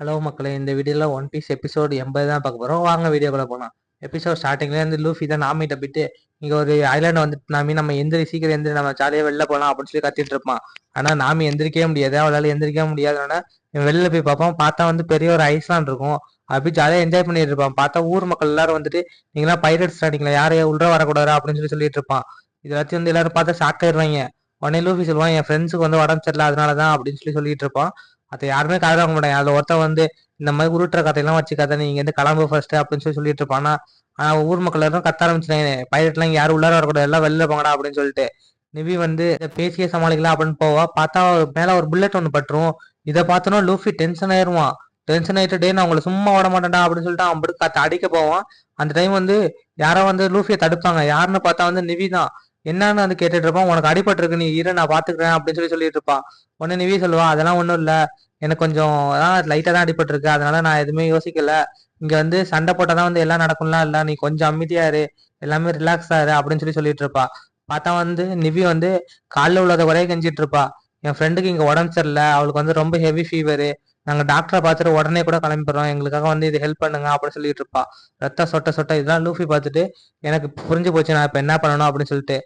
Hello மக்களே! இந்த வீடியோல ஒன் பீஸ் எபிசோடு 80 தான் பார்க்க போறோம். வாங்க வீடியோக்குள்ள போலாம். எபிசோட் ஸ்டார்ட்டிங்ல இருந்து லூஃபி தான் நாமிட்ட போயிட்டு, இங்க ஒரு ஐலாண்ட் வந்துட்டு நாமி நம்ம எந்திரி சீக்கிரம் எந்திரி நம்ம ஜாலியா வெளில போலாம் அப்படின்னு சொல்லி கத்திட்டு இருப்பான். ஆனா நாமி எந்திரிக்கவே முடியாது. அவளால எந்திரிக்கவே முடியாதனால இவன் வெளில போய் பார்ப்பான். பார்த்தா வந்து பெரிய ஒரு ஐஸ்லாண்ட் இருக்கும். அப்படி ஜாலியா என்ஜாய் பண்ணிட்டு இருப்பான். பார்த்தா ஊர் மக்கள் எல்லாரும் வந்துட்டு, நீங்களாம் பைரட்ஸ் ஸ்டார்டிங்ல யாரையும் உள்ள வரக்கூடாது அப்படின்னு சொல்லி சொல்லிட்டு இருப்பான். இது எல்லாத்தையும் வந்து எல்லாரும் பார்த்தா ஷாக் ஆயிடுவாங்க. உடனே லூஃபி சொல்லுவான், என் ஃப்ரெண்ட்ஸுக்கு வந்து உடம்பு சரியில்லை அதனாலதான் அப்படின்னு சொல்லி சொல்லிட்டு இருப்பான். அதை யாருமே காது வாங்க மாட்டாங்க. அதுல ஒருத்தன் வந்து இந்த மாதிரி உருட்டுற கதையெல்லாம் வச்சுக்காத, நீங்க வந்து கிளம்பு ஃபர்ஸ்ட் அப்படின்னு சொல்லி சொல்லிட்டு இருப்பான். ஆனா ஊர் மக்கள் எல்லாரும் கத்த ஆரம்பிச்சிட்டாங்க, பைலட்லாம் இங்க யாரும் உள்ளார வரக்கூடாது, எல்லாம் வெளில போங்கடா அப்படின்னு சொல்லிட்டு. நிவி வந்து இதை பேசியே சமாளிக்கலாம் அப்படின்னு போவா. பார்த்தா மேல ஒரு புல்லட் ஒன்று பட்டுரும். இதை பார்த்தோன்னா லூஃபி டென்ஷன் ஆயிருவான். டென்ஷன் ஆயிட்டு, டே நான் உங்களை சும்மா விட மாட்டேன்டா அப்படின்னு சொல்லிட்டு அவன் படுத்து கத்த அடிக்க போவான். அந்த டைம் வந்து யாரோ வந்து லூஃபியை தடுப்பாங்க. யாருன்னு பார்த்தா வந்து நிவி தான். என்னன்னு வந்து கேட்டுட்டு இருப்பான். உனக்கு அடிபட்டு இருக்கு, நீ இரு நான் பாத்துக்கிறேன் அப்படின்னு சொல்லி சொல்லிட்டு இருப்பான். உடனே நிவி சொல்லுவா, அதெல்லாம் ஒண்ணும் இல்ல, எனக்கு கொஞ்சம் லைட்டா தான் அடிபட்டு இருக்கு, அதனால நான் எதுவுமே யோசிக்கல. இங்க வந்து சண்டை போட்டாதான் வந்து எல்லாம் நடக்கும்லாம் இல்ல, நீ கொஞ்சம் அமைதியா இரு, எல்லாமே ரிலாக்ஸா இரு அப்படின்னு சொல்லி சொல்லிட்டு இருப்பா. பார்த்தா வந்து நிவி வந்து காலில் உள்ளத குறைய கெஞ்சிட்டு இருப்பா. என் ஃப்ரெண்டுக்கு இங்க உடம்பு சரியில்லை, அவளுக்கு வந்து ரொம்ப ஹெவி ஃபீவரு, நாங்க டாக்டரை பார்த்துட்டு உடனே கூட கிளம்பிடுறோம், எங்களுக்காக வந்து இது ஹெல்ப் பண்ணுங்க அப்படின்னு சொல்லிட்டு இருப்பா. ரத்த சொட்ட சொட்ட இதெல்லாம் லூஃபி பார்த்துட்டு, எனக்கு புரிஞ்சு போச்சு நான் இப்ப என்ன பண்ணணும் அப்படின்னு சொல்லிட்டு,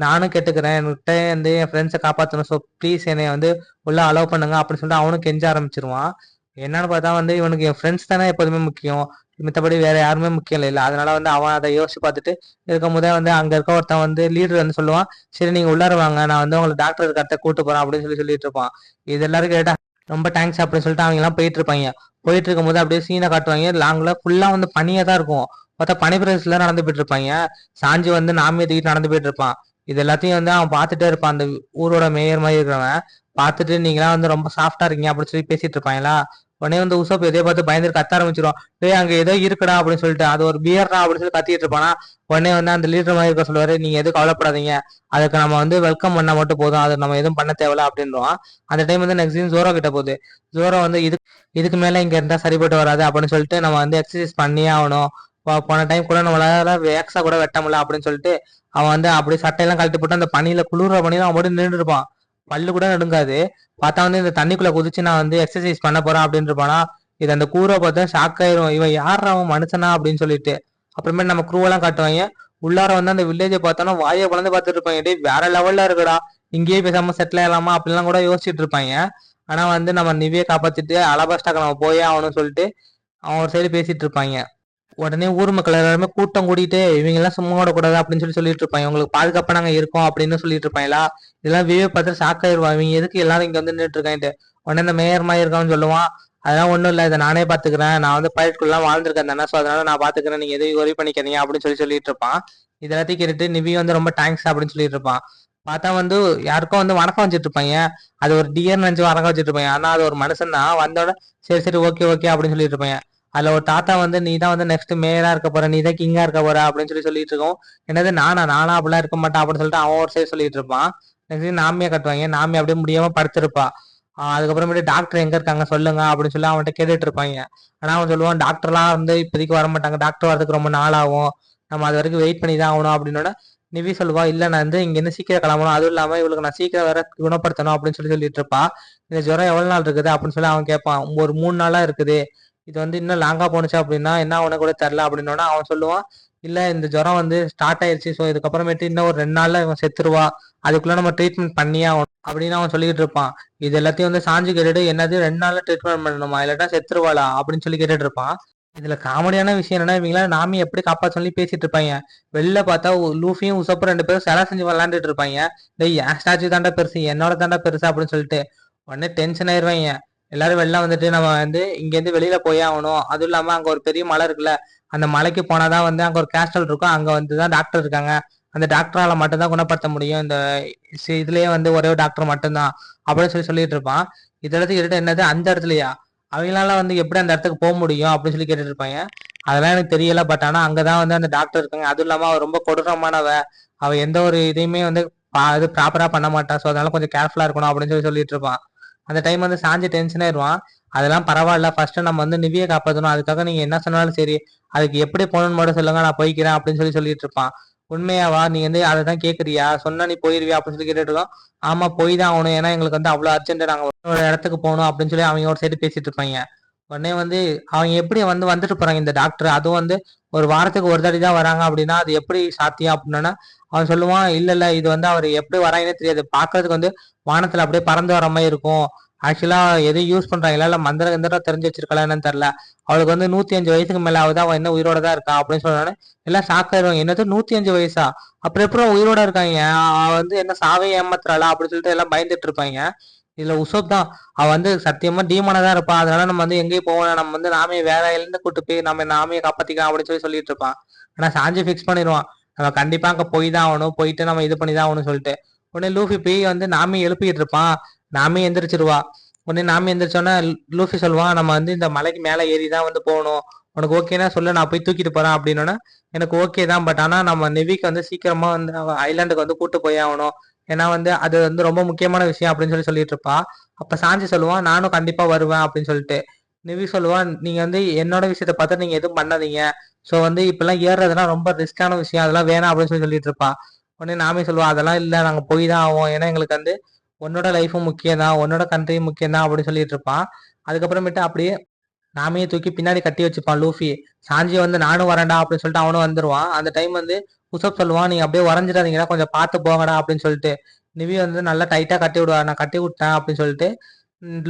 நானும் கேட்டுக்கிறேன், என்கிட்ட வந்து என் ஃப்ரெண்ட்ஸை காப்பாற்றணும், ஸோ ப்ளீஸ் என்னை வந்து உள்ள அலோவ் பண்ணுங்க அப்படின்னு சொல்லிட்டு அவனும் கெஞ்ச ஆரம்பிச்சிருவான். என்னன்னு பார்த்தா வந்து இவனுக்கு என் ஃப்ரெண்ட்ஸ் தானே எப்போதுமே முக்கியம், மித்தபடி வேற யாருமே முக்கியம் இல்லை. அதனால வந்து அவன் அதை யோசிச்சு பார்த்துட்டு இருக்கும் போதே வந்து அங்க இருக்க ஒருத்தன் வந்து லீடர் வந்து சொல்லுவான், சரி நீங்க உள்ளார வாங்க, நான் வந்து உங்களை டாக்டர் இருக்க கூட்டு போறேன் அப்படின்னு சொல்லி சொல்லிட்டு இருப்பான். இது எல்லாரும் கேட்டா ரொம்ப தேங்க்ஸ் அப்படின்னு சொல்லிட்டு அவங்க எல்லாம் போயிட்டு இருப்பாங்க. போயிட்டு இருக்கும் போது அப்படியே சீனை காட்டுவாங்க. லாங்ல ஃபுல்லா வந்து பனியா தான் இருக்கும். பார்த்தா பனி பிரதேசத்துல நடந்து போயிட்டு இருப்பாங்க. சாஞ்சி வந்து நாமியை தூக்கிட்டு நடந்து போயிட்டு இருப்பான். இது எல்லாத்தையும் வந்து அவன் பார்த்துட்டே இருப்பான். அந்த ஊரோட மேயர் மாதிரி இருக்கிறவன் பார்த்துட்டு, நீங்களாம் வந்து ரொம்ப சாஃப்டா இருக்கீங்க அப்படின்னு சொல்லி பேசிட்டு இருப்பாங்களா. உடனே வந்து உசப் எதையோ பார்த்து பயந்துட்டு கத்த ஆரம்பிச்சிருவான். டேய் அங்க ஏதோ இருக்குடா அப்படின்னு சொல்லிட்டு, அது ஒரு பியர்டா அப்படின்னு சொல்லி கத்திட்டு இருப்பானா. உடனே வந்து அந்த லீடர் மாதிரி இருக்க சொல்லுவாரு, நீங்க எதுவும் கவலைப்படாதீங்க, அதுக்கு நம்ம வந்து வெல்கம் பண்ணா மட்டும் போதும், அது நம்ம எதுவும் பண்ண தேவையில்ல அப்படின்றான். அந்த டைம் வந்து நெக்ஸ்ட் ஜோரோ கிட்ட போகுது. ஜோரோ வந்து இதுக்கு மேல இங்க இருந்தா சரிப்பட்டு வராது அப்படின்னு சொல்லிட்டு, நம்ம வந்து எக்ஸசைஸ் பண்ணியே ஆகணும், போன டைம் கூட நம்மளால வேக்ஸா கூட வெட்ட முடியல அப்படின்னு சொல்லிட்டு அவன் வந்து அப்படியே சட்டையெல்லாம் கழட்டி போட்டு அந்த பனியில குளிர்ற பனியில அவன் மட்டும் நின்று இருப்பான். பல்லு கூட நடுங்காது. பார்த்தா வந்து இந்த தண்ணிக்குள்ள குதிச்சு நான் வந்து எக்ஸசைஸ் பண்ண போறேன் அப்படின்னு இருப்பானா. இது அந்த கூரை பார்த்தா ஷாக் ஆயிரும், இவன் யார் அவன் மனுஷனா அப்படின்னு சொல்லிட்டு. அப்புறமே நம்ம குரூவெல்லாம் காட்டுவாங்க. உள்ளார வந்து அந்த வில்லேஜை பார்த்தோன்னா வாயை குழந்தை பார்த்துட்டு இருப்பாங்க. டே வேற லெவல்ல இருக்குடா, இங்கேயே பேசாம செட்டில் ஆகலாமா அப்படிலாம் கூட யோசிச்சுட்டு இருப்பாங்க. ஆனா வந்து நம்ம நிவியை காப்பாத்திட்டு அலபாஸ்டாக்கு நம்ம போயே ஆகணும்னு சொல்லிட்டு அவன் ஒரு சைடு பேசிட்டு இருப்பாங்க. உடனே ஊர் மக்கள் எல்லாருமே கூட்டம் கூட்டிட்டு, இவங்க எல்லாம் சும்மா விடக்கூடாது அப்படின்னு சொல்லி சொல்லிட்டு இருப்பாங்க. உங்களுக்கு பாதுகாப்பா நாங்க இருக்கோம் அப்படின்னு சொல்லிட்டு இருப்பாங்களா. இதெல்லாம் விவே பார்த்து ஷாக் ஆயிடுவான், இவங்க எதுக்கு எல்லாரும் இங்க வந்து நின்றுட்டு இருக்கான்ட்டு. உடனே இந்த மேயர் மாதிரி இருக்கான்னு சொல்லுவான், அதெல்லாம் ஒண்ணும் இல்ல, இதை நானே பாத்துக்கிறேன், நான் வந்து பயிர்க்குள்ளலாம் வாழ்ந்திருக்கேன் தானே, ஸோ அதனால நான் பாத்துக்கிறேன், நீங்க எதையும் ஒரி பண்ணிக்கிறீங்க அப்படின்னு சொல்லி சொல்லிட்டு இருப்பான். இது எல்லாத்தையும் கேட்டுட்டு நிவி வந்து ரொம்ப தேங்க்ஸ் அப்படின்னு சொல்லிட்டு இருப்பான். பார்த்தா வந்து யாருக்கும் வந்து வணக்கம் வச்சுட்டு இருப்பாங்க. அது ஒரு டியர் நினைச்சு வணக்கம் வச்சுட்டு இருப்பாங்க. ஆனா அது ஒரு மனுஷன் தான். வந்தோட சரி சரி ஓகே ஓகே அப்படின்னு சொல்லிட்டு இருப்பாங்க. அதுல ஒரு தாத்தா வந்து, நீ தான் வந்து நெக்ஸ்ட் மேயரா இருக்க போற, நீ தான் கிங்கா இருக்க போற அப்படின்னு சொல்லி சொல்லிட்டு இருக்கோம். என்னது நானா அப்படிலாம் இருக்க மாட்டான் அப்படின்னு சொல்லிட்டு அவன் ஒரு சைடு சொல்லிட்டு இருப்பான். நெக்ஸ்ட் நாமியை கட்டுவாங்க. நாமி அப்படியே முடியாம படுத்திருப்பா. அதுக்கப்புறமேட்டு டாக்டர் எங்க இருக்காங்க சொல்லுங்க அப்படின்னு சொல்லி அவன்கிட்ட கேட்டுட்டு இருப்பாங்க. ஆனா அவன் சொல்லுவான், டாக்டர்லாம் வந்து இப்போதைக்கு வர மாட்டாங்க, டாக்டர் வரதுக்கு ரொம்ப நாள் ஆகும், நம்ம அது வரைக்கும் வெயிட் பண்ணி தான் ஆகணும் அப்படின்னோட நிவி சொல்லுவா, இல்ல நான் வந்து இங்க இருந்து சீக்கிரம் கிளம்பணும், அதுவும் இல்லாம இவளுக்கு நான் சீக்கிரம் வேற குணப்படுத்தணும் அப்படின்னு சொல்லி சொல்லிட்டு இருப்பா. இந்த ஜுரம் எவ்வளவு நாள் இருக்குது அப்படின்னு சொல்லி அவன் கேட்பான். ஒரு 3 நாளா இருக்குது, இது வந்து இன்னும் லாங்கா போனுச்சு அப்படின்னா என்ன அவனை கூட தெரில அப்படின்னோட அவன் சொல்லுவான், இல்ல இந்த ஜுரம் வந்து ஸ்டார்ட் ஆயிடுச்சு, ஸோ இதுக்கப்புறமேட்டு இன்னும் ஒரு 2 நாள்ல இவன் செத்துருவா, அதுக்குள்ள நம்ம ட்ரீட்மெண்ட் பண்ணியே ஆகணும் அப்படின்னு அவன் சொல்லிட்டு இருப்பான். இது எல்லாத்தையும் வந்து சாஞ்சு கேட்டுட்டு, என்னது 2 நாள்ல ட்ரீட்மெண்ட் பண்ணணுமா, இல்லாட்டா செத்துருவாளா அப்படின்னு சொல்லி கேட்டுட்டு இருப்பான். இதுல காமெடியான விஷயம் என்னன்னா, இவங்களா நாமி எப்படி காப்பாற்ற சொல்லி பேசிட்டு இருப்பாங்க. வெளில பார்த்தா லூஃபியும் உசப்பும் 2 பேரும் சிலை செஞ்சு விளையாண்டுட்டு இருப்பாங்க. டேய் என் ஸ்டாச்சு தாண்டா பெருசு, என்னோட தாண்டா பெருசு அப்படின்னு சொல்லிட்டு உடனே டென்ஷன் ஆயிருவாங்க. எல்லாரும் வெளில வந்துட்டு, நம்ம வந்து இங்க இருந்து வெளியில போய் ஆகணும், அதுவும் இல்லாம அங்க ஒரு பெரிய மலை இருக்குல்ல, அந்த மலைக்கு போனாதான் வந்து அங்க ஒரு கேஸ்டல் இருக்கும், அங்க வந்துதான் டாக்டர் இருக்காங்க, அந்த டாக்டரால மட்டும்தான் குணப்படுத்த முடியும், இந்த இதுலயே வந்து ஒரே ஒரு டாக்டர் மட்டும்தான் அப்படின்னு சொல்லி சொல்லிட்டு இருப்பான். இதெல்லாத்தையும் கேட்டுட்டு, என்னது அந்த இடத்துலயா, அவங்களால வந்து எப்படி அந்த இடத்துக்கு போக முடியும் அப்படின்னு சொல்லி கேட்டுட்டு இருப்பாங்க. அதெல்லாம் எனக்கு தெரியல, பட் ஆனா அங்கதான் வந்து அந்த டாக்டர் இருக்காங்க, அதுவும் இல்லாம அவ ரொம்ப கொடூரமானவ, அவ எந்த ஒரு இதையுமே வந்து இது ப்ராப்பரா பண்ண மாட்டான், ஸோ அதனால கொஞ்சம் கேர்ஃபுல்லா இருக்கணும் அப்படின்னு சொல்லி சொல்லிட்டு இருப்பான். அந்த டைம் வந்து சாஞ்சி டென்ஷன் ஆயிடுவான். அதெல்லாம் பரவாயில்ல, ஃபர்ஸ்ட் நம்ம வந்து நிவியை காப்பாற்றணும், அதுக்காக நீங்க என்ன சொன்னாலும் சரி, அதுக்கு எப்படி போகணும்னு மட்டும் சொல்லுங்க, நான் போய்க்கிறேன் அப்படின்னு சொல்லி சொல்லிட்டு இருப்பான். உண்மையாவா, நீ வந்து அதை தான் கேட்குறியா, சொன்னா நீ போயிருவியா அப்படின்னு சொல்லி கேட்டுட்டு இருக்கோம். ஆமா போய் தான் ஆகணும், ஏன்னா எங்களுக்கு வந்து அவ்வளோ அர்ஜென்ட், நாங்கள் ஒரு இடத்துக்கு போகணும் அப்படின்னு சொல்லி அவங்க ஒரு சைடு பேசிட்டு இருப்பாங்க. உடனே வந்து அவங்க எப்படி வந்துட்டு போறாங்க இந்த டாக்டர், அதுவும் வந்து ஒரு வாரத்துக்கு ஒரு தடவை தான் வராங்க அப்படின்னா அது எப்படி சாத்தியம் அப்படின்னா, அவன் சொல்லுவான் இல்ல இல்ல இது வந்து அவர் எப்படி வராங்கன்னே தெரியாது, பாக்குறதுக்கு வந்து வானத்துல அப்படியே பறந்து வர மாதிரி இருக்கும். ஆக்சுவலா எதுவும் யூஸ் பண்றாங்களா இல்ல மந்திர கிந்திரம் தெரிஞ்சு வச்சிருக்கலாம் என்னன்னு தெரியல. அவளுக்கு வந்து 105 வயசுக்கு மேல ஆகுது, அவன் என்ன உயிரோட தான் இருக்கா அப்படின்னு சொன்னானே எல்லாம் ஷாக் ஆயிடுவாங்க. என்னது 105 வயசா, அப்புறம் எப்படி உயிரோட இருக்காங்க, அவ வந்து என்ன சாவே ஏமாத்துறாளா அப்படின்னு சொல்லிட்டு எல்லாம் பயந்துட்டு இருப்பாங்க. இதுல உசோப் தான், அவ வந்து சத்தியமா டீமனா தான் இருப்பா, அதனால நம்ம வந்து எங்கேயும் போவோம், நம்ம வந்து நாமே வேற இருந்து கூட்டு போய் நம்ம நாமையை காப்பாத்திக்கலாம் அப்படின்னு சொல்லிட்டு இருப்பான். ஆனா சாஞ்சி ஃபிக்ஸ் பண்ணிடுவான், நம்ம கண்டிப்பா அங்க போய் தான் ஆகணும், போயிட்டு நம்ம இது பண்ணி தான் ஆகணும்னு சொல்லிட்டு. உடனே லூஃபி போய் வந்து நாமி எழுப்பிட்டு இருப்பான், நாமி எந்திரிச்சிருவா. உடனே நாமி எந்திரிச்சோன்னா லூஃபி சொல்லுவான் நம்ம வந்து இந்த மலைக்கு மேல ஏறி தான் வந்து போகணும், உனக்கு ஓகேனா சொல்லு நான் போய் தூக்கிட்டு போறேன் அப்படின்னா எனக்கு ஓகே தான், பட் ஆனா நம்ம நெவிக்கு வந்து சீக்கிரமா வந்து ஐலாண்டுக்கு வந்து கூட்டு போய் ஆகணும், ஏன்னா வந்து அது வந்து ரொம்ப முக்கியமான விஷயம் அப்படின்னு சொல்லிட்டு இருப்பா. அப்ப சாஞ்சி சொல்லுவான் நானும் கண்டிப்பா வருவேன் அப்படின்னு சொல்லிட்டு. நிவி சொல்லுவான் நீங்க வந்து என்னோட விஷயத்த பார்த்து நீங்க எதுவும் பண்ணாதீங்க, ஸோ வந்து இப்பெல்லாம் ஏறுறதுலாம் ரொம்ப ரிஸ்கான விஷயம், அதெல்லாம் வேணாம் அப்படின்னு சொல்லிட்டு இருப்பா. உடனே நாமே சொல்லுவா அதெல்லாம் இல்லை நாங்க போய் தான் ஆவோம், ஏன்னா எங்களுக்கு வந்து உன்னோட லைஃபும் முக்கியம் தான், உன்னோட கண்ட்ரியும் முக்கியம் தான் அப்படின்னு சொல்லிட்டு இருப்பான். அதுக்கப்புறமேட்டு அப்படியே நாமையை தூக்கி பின்னாடி கட்டி வச்சுப்பான் லூஃபி. சாஞ்சி வந்து நானும் வரேன்டா அப்படின்னு சொல்லிட்டு அவனும் வந்துருவான். அந்த டைம் வந்து உசப் சொல்லுவான் நீங்க அப்படியே வரைஞ்சிடாதீங்கடா கொஞ்சம் பார்த்து போங்கடா அப்படின்னு சொல்லிட்டு. நிவி வந்து நல்லா டைட்டா கட்டி விடுவா, நான் கட்டி விட்டேன் அப்படின்னு சொல்லிட்டு.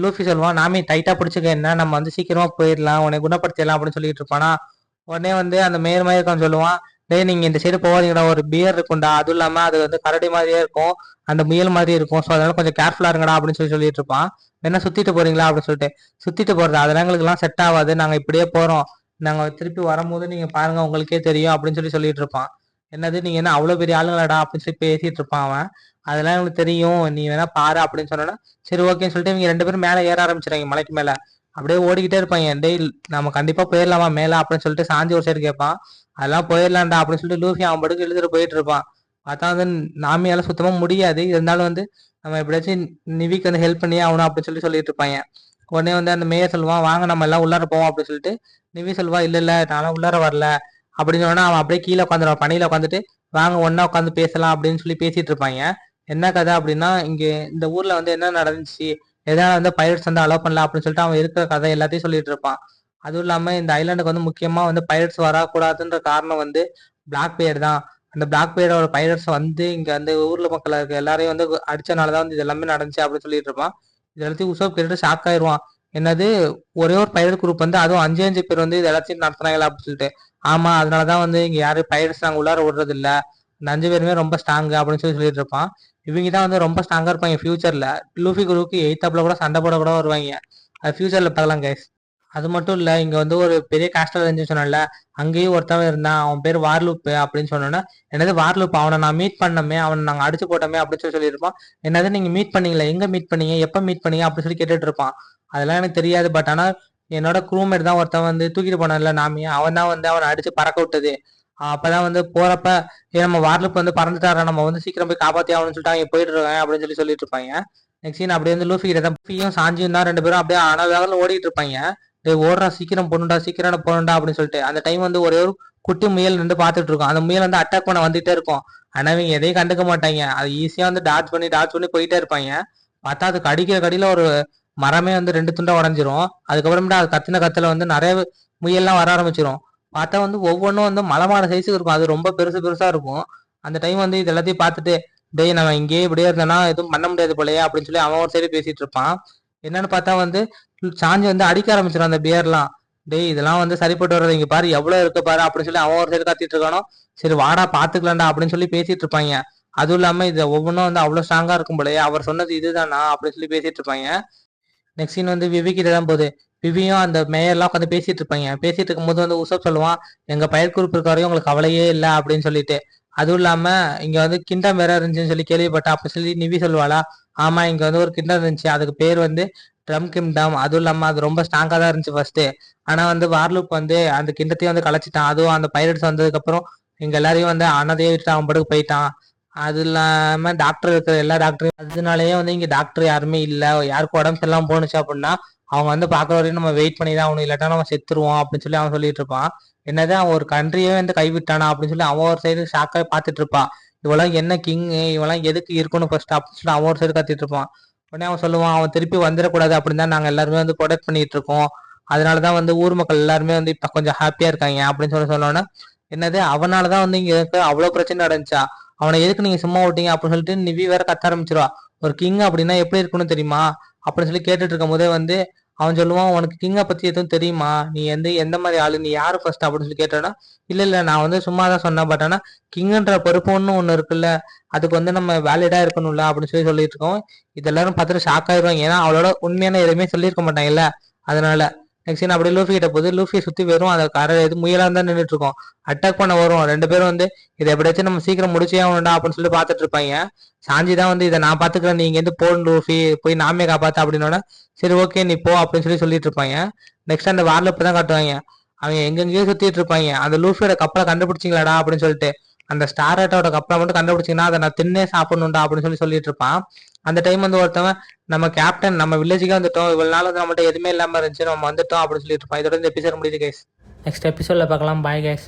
லூஃபி சொல்லுவான் நாமே டைட்டா பிடிச்சிக்க, என்ன நம்ம வந்து சீக்கிரமா போயிடலாம், உன்னை குணப்படுத்திடலாம் அப்படின்னு சொல்லிட்டு இருப்பானா. உடனே வந்து அந்த மேயர் மாதிரி இருக்கான்னு சொல்லுவான் டேய் நீங்க இந்த சைடு போவாதீங்கடா, ஒரு பியர் இருக்கும்டா, அதுவும் இல்லாம அது வந்து கரடி மாதிரியே இருக்கும், அந்த முயல் மாதிரி இருக்கும், ஸோ அதனால கொஞ்சம் கேர்ஃபுல்லா இருங்கடா அப்படின்னு சொல்லிட்டு இருப்பான். என்ன சுத்திட்டு போறீங்களா அப்படின்னு சொல்லிட்டு. சுத்திட்டு போறது அதெல்லாம் எங்களுக்கு எல்லாம் செட் ஆகாது, நாங்க இப்படியே போறோம், நாங்க திருப்பி வரும்போது நீங்க பாருங்க உங்களுக்கே தெரியும் அப்படின்னு சொல்லிட்டு இருப்பான். என்னது நீங்க என்ன அவ்வளவு பெரிய ஆளுங்களாடா அப்படின்னு சொல்லி பேசிட்டு இருப்பான் அவன். அதெல்லாம் எங்களுக்கு தெரியும், நீ வேணா பாரு அப்படின்னு சொன்னா சரி ஓகேன்னு சொல்லிட்டு இவங்க 2 பேரும் மேல ஏற ஆரம்பிச்சிடாங்க மலைக்கு மேல. அப்படியே ஓடிக்கிட்டே இருப்பாங்க, டேய் நம்ம கண்டிப்பா போயிடலாமா மேல அப்படின்னு சொல்லிட்டு சாஞ்சி ஒரு சைடு கேட்பான். அதெல்லாம் போயிடலாம்டா அப்படின்னு சொல்லிட்டு லூஃபி அவன் படுக்கு எழுதிட்டு போயிட்டு இருப்பான். பார்த்தா வந்து நாமியால சுத்தமா முடியாது, இருந்தாலும் வந்து நம்ம எப்படியாச்சும் நிவிக்கு வந்து ஹெல்ப் பண்ணியே ஆகணும் அப்படின்னு சொல்லிட்டு இருப்பாங்க. உடனே வந்து அந்த மேயர் சொல்லுவான் வாங்க நம்ம எல்லாம் உள்ளார போவோம் அப்படின்னு சொல்லிட்டு. நிவி சொல்லுவா இல்ல இல்ல நானும் உள்ளார வரல அப்படின்னு சொன்னா அவன் அப்படியே கீழே உட்காந்துருவான் பணியில உட்காந்துட்டு. வாங்க ஒன்னா உட்காந்து பேசலாம் அப்படின்னு சொல்லி பேசிட்டு இருப்பாங்க. என்ன கதை அப்படின்னா இங்க இந்த ஊர்ல வந்து என்ன நடந்துச்சு, எதனால வந்து பைரட்ஸ் வந்து அலோவ் பண்ணல அப்படின்னு சொல்லிட்டு அவன் இருக்கிற கதை எல்லாத்தையும் சொல்லிட்டு இருப்பான். அதுவும் இல்லாம இந்த ஐலாண்டுக்கு வந்து முக்கியமா வந்து பைரட்ஸ் வரக்கூடாதுன்ற காரணம் வந்து பிளாக் பேர் தான். அந்த பிளாக் பேரோட பைரட்ஸ் வந்து இங்க வந்து ஊர்ல மக்கள் இருக்க எல்லாரையும் வந்து அடிச்சனாலதான் வந்து இது எல்லாமே நடந்துச்சு அப்படின்னு சொல்லிட்டு இருப்பான். இது எல்லாத்தையும் உசோப் கேட்டு ஷாக் ஆயிடுவான். என்னது ஒரே ஒரு பைரட் குரூப் வந்து அதுவும் 5 பேர் வந்து இது எல்லாத்தையும் நடத்துனாங்களா அப்படின்னு சொல்லிட்டு. ஆமா அதனாலதான் வந்து இங்க யாரும் பைரட்ஸ் நாங்க உள்ளார விடுறது இல்ல, அந்த 5 பேருமே ரொம்ப ஸ்ட்ராங் அப்படின்னு சொல்லிட்டு இருப்பான். இவங்க தான் வந்து ரொம்ப ஸ்ட்ராங்கா இருப்பாங்க ஃபியூச்சர்ல. லூஃபி குரூப்புக்கு எய்த்தாப்ல கூட சண்டை போட கூட வருவாங்க, அது ஃபியூச்சர்ல பார்க்கலாம் கைஸ். அது மட்டும் இல்ல இங்க வந்து ஒரு பெரிய காஸ்டல் இருந்துச்சு சொன்னல, அங்கேயும் ஒருத்தவன் இருந்தான், அவன் பேர் வார்லூப் அப்படின்னு சொன்னோன்னா என்னது வார்லூப், அவனை நான் மீட் பண்ணமே, அவனை நாங்க அடிச்சு போட்டோமே அப்படின்னு சொல்லியிருப்பான். என்னது நீங்க மீட் பண்ணீங்களா, எங்க மீட் பண்ணீங்க, எப்ப மீட் பண்ணீங்க அப்படின்னு சொல்லி கேட்டுட்டு இருப்பான். அதெல்லாம் எனக்கு தெரியாது, பட் ஆனா என்னோட க்ரூமேட் தான் ஒருத்தன் வந்து தூக்கிட்டு போனான்ல நாமியா, அவன் தான் வந்து அவனை அடிச்சு பறக்க விட்டது. அப்பதான் வந்து போறப்ப நம்ம வார்லூப் வந்து பறந்துட்டாரா, நம்ம வந்து சீக்கிரம் போய் காப்பாத்தி ஆகணும்னு சொல்லிட்டு அவங்க போயிட்டு இருக்காங்க அப்படின்னு சொல்லிட்டு இருப்பாங்க. நெக்ஸ்ட் சீன் அப்படியே வந்து லூஃபி கிட்ட தான் லூஃபியும் சாஞ்சியும் தான் 2 பேரும் அப்படியே அனதாக ஓடிட்டு இருப்பாங்க. டேய் ஓடுறா சீக்கிரம் போகணும்டா சீக்கிரம் போகணும்டா அப்படின்னு சொல்லிட்டு. அந்த டைம் வந்து ஒரே ஒரு குட்டி முயல் நின்று பார்த்துட்டு இருக்கும், அந்த முயல் வந்து அட்டாக் பண்ண வந்துட்டே இருக்கும். ஆனா இவங்க எதையும் கண்டுக்க மாட்டாங்க, அது ஈஸியா வந்து டாச் பண்ணி போயிட்டே இருப்பாங்க. பார்த்தா அது கடிக்கிற கடியில ஒரு மரமே வந்து 2 துண்டா உடஞ்சிரும். அதுக்கப்புறமேட்டு அது கத்தின கத்துல வந்து நிறைய முயல்லாம் வர ஆரம்பிச்சிரும். பார்த்தா வந்து ஒவ்வொன்றும் வந்து மலமான சைஸுக்கு இருக்கும், அது ரொம்ப பெருசு பெருசா இருக்கும். அந்த டைம் வந்து இது எல்லாத்தையும் பார்த்துட்டு டேய் நம்ம இங்கேயே இப்படியே இருந்தோம்னா எதுவும் பண்ண முடியாது போலயே அப்படின்னு சொல்லி அவன் ஒரு சைடு பேசிட்டு இருப்பான். என்னன்னு பார்த்தா வந்து சாஞ்சி வந்து அடிக்க ஆரம்பிச்சிடும் அந்த பியர்லாம். டேய் இதெல்லாம் வந்து சரிப்பட்டு வர்றது, இங்க பாரு எவ்வளவு இருக்கு பாரு அப்படின்னு சொல்லி அவன் ஒரு சைடு கத்திட்டு இருக்கானோ. சரி வாடா பாத்துக்கலாம்டா அப்படின்னு சொல்லி பேசிட்டு இருப்பாங்க. அதுவும் இல்லாம இது ஒவ்வொன்றும் வந்து அவ்வளவு ஸ்ட்ராங்கா இருக்கும் போலயே, அவர் சொன்னது இதுதானா அப்படின்னு சொல்லி பேசிட்டு இருப்பாங்க. நெக்ஸ்ட் சீன் வந்து விவி கிட்ட தான் போகுது. விவியும் அந்த மேயர்லாம் உட்காந்து பேசிட்டு இருப்பாங்க. பேசிட்டு இருக்கும்போது வந்து உசப் சொல்லுவான் எங்க பயிர் குரூப் இருக்காரையும் உங்களுக்கு கவலையே இல்லை அப்படின்னு சொல்லிட்டு. அதுவும் இல்லாம இங்க வந்து கிண்டம் வேற இருந்துச்சுன்னு சொல்லி கேள்விப்பட்டேன் அப்படி சொல்லி நிவி சொல்லுவாளா. ஆமா இங்க வந்து ஒரு கிண்டம் இருந்துச்சு, அதுக்கு பேர் வந்து ட்ரம் கிங்டம். அதுவும் இல்லாம அது ரொம்ப ஸ்ட்ராங்கா தான் இருந்துச்சு ஃபர்ஸ்ட். ஆனா வந்து வார்லூப் வந்து அந்த கிண்டத்தையும் வந்து கலைச்சிட்டான், அதுவும் அந்த பைரட்ஸ் வந்ததுக்கு அப்புறம் எங்க எல்லாரையும் வந்து அனதையே விட்டு அவன் படுக்கு போயிட்டான். அது இல்லாம டாக்டர் இருக்கிற எல்லா டாக்டரும் அதனாலயே வந்து இங்க டாக்டர் யாருமே இல்ல, யாருக்கு உடம்பு சரியில்லாம போனுச்சு அப்படின்னா அவங்க வந்து பாக்குற வரையும் நம்ம வெயிட் பண்ணி தான் ஆகணும், இல்லாட்டா நம்ம செத்துருவோம் அப்படின்னு சொல்லி அவன் சொல்லிட்டு இருப்பான். என்னதான் அவன் ஒரு கண்ட்ரியே வந்து கைவிட்டானா அப்படின்னு சொல்லி அவன் ஒரு சைடு ஷாக்காக பார்த்துட்டு இருப்பான். இவெல்லாம் என்ன கிங், இவெல்லாம் எதுக்கு இருக்கணும் ஃபர்ஸ்ட் அப்படின்னு சொல்லி அவன் ஒரு சைடு கத்திட்டு இருப்பான். உடனே அவன் சொல்லுவான் அவன் திருப்பி வந்துடக்கூடாது அப்படின்னு தான் நாங்க எல்லாருமே வந்து ப்ரொடெக்ட் பண்ணிட்டு இருக்கோம், அதனாலதான் வந்து ஊர் மக்கள் எல்லாருமே வந்து இப்ப கொஞ்சம் ஹாப்பியா இருக்காங்க அப்படின்னு சொன்னோன்னா, என்னது அவனாலதான் வந்து இங்க இருக்க அவ்வளவு பிரச்சனை நடந்துச்சா, அவனை எதுக்கு நீங்க சும்மா விட்டீங்க அப்படின்னு சொல்லிட்டு நிவி வேற கத்த ஆரம்பிச்சிருவா. ஒரு கிங் அப்படின்னா எப்படி இருக்கணும் தெரியுமா அப்படின்னு சொல்லி கேட்டுட்டு இருக்கும் போதே வந்து அவன் சொல்லுவான், உனக்கு கிங்கை பத்தி எதுவும் தெரியுமா, நீ எந்த எந்த மாதிரி ஆளு, நீ யாரு ஃபர்ஸ்ட் அப்படின்னு சொல்லி கேட்டானா, இல்ல இல்ல நான் வந்து சும்மா தான் சொன்னேன், பட் ஆனா கிங்குன்ற பொறுப்பு ஒண்ணு இருக்குல்ல, அதுக்கு வந்து நம்ம வேலிடா இருக்கணும்ல அப்படின்னு சொல்லி சொல்லிட்டு இருக்கோம். இது எல்லாரும் பார்த்துட்டு ஷாக் ஆயிடுவாங்க, ஏன்னா அவளோட உண்மையான எதுவுமே சொல்லியிருக்க மாட்டாங்கல்ல. அதனால நெக்ஸ்ட் சீன் அப்படியே லூஃபி கிட்ட போகுது. லூஃபியை சுத்தி வெறும் அதை கரை எது முயலா தான் நின்றுட்டு இருக்கோம். அட்டாக் பண்ண வரும் ரெண்டு பேரும் வந்து இதை எப்படியாச்சும் நம்ம சீக்கிரம் முடிச்சே ஆகணும்டா அப்படின்னு சொல்லி பார்த்துட்டு இருப்பாங்க. சாஞ்சி தான் வந்து இதை நான் பாத்துக்கிறேன், நீங்க இருந்து போன் லூஃபி போய் நாமே காப்பாத்து அப்படின்னோட, சரி ஓகே நீ போ அப்படின்னு சொல்லி சொல்லிட்டு இருப்பாங்க. நெக்ஸ்ட் அந்த வார்லப் தான் காட்டுவாங்க. அவங்க எங்கெங்கேயோ சுத்திட்டு இருப்பாங்க. அந்த லூஃபியோட கப்பலை கண்டுபிடிச்சிங்களாடா அப்படின்னு சொல்லிட்டு, அந்த ஸ்டார் ஆட்டோட கப்பலை மட்டும் கண்டுபிடிச்சிங்கன்னா அதை நான் தின்னே சாப்பிடணும்டா அப்படின்னு சொல்லி சொல்லிட்டு இருப்பான். அந்த டைம் வந்து ஒருத்தவன், நம்ம கேப்டன் நம்ம வில்லேஜுக்கே வந்துட்டோம், இவ்வளவு நாள் வந்து நம்மகிட்ட எதுவுமே இல்லாம இருந்துச்சு, நம்ம வந்துட்டோம் அப்படின்னு சொல்லிட்டு இருப்பான். இதோட இந்த எபிசோட் முடியுது கைஸ். நெக்ஸ்ட் எபிசோட்ல பார்க்கலாம். Bye guys.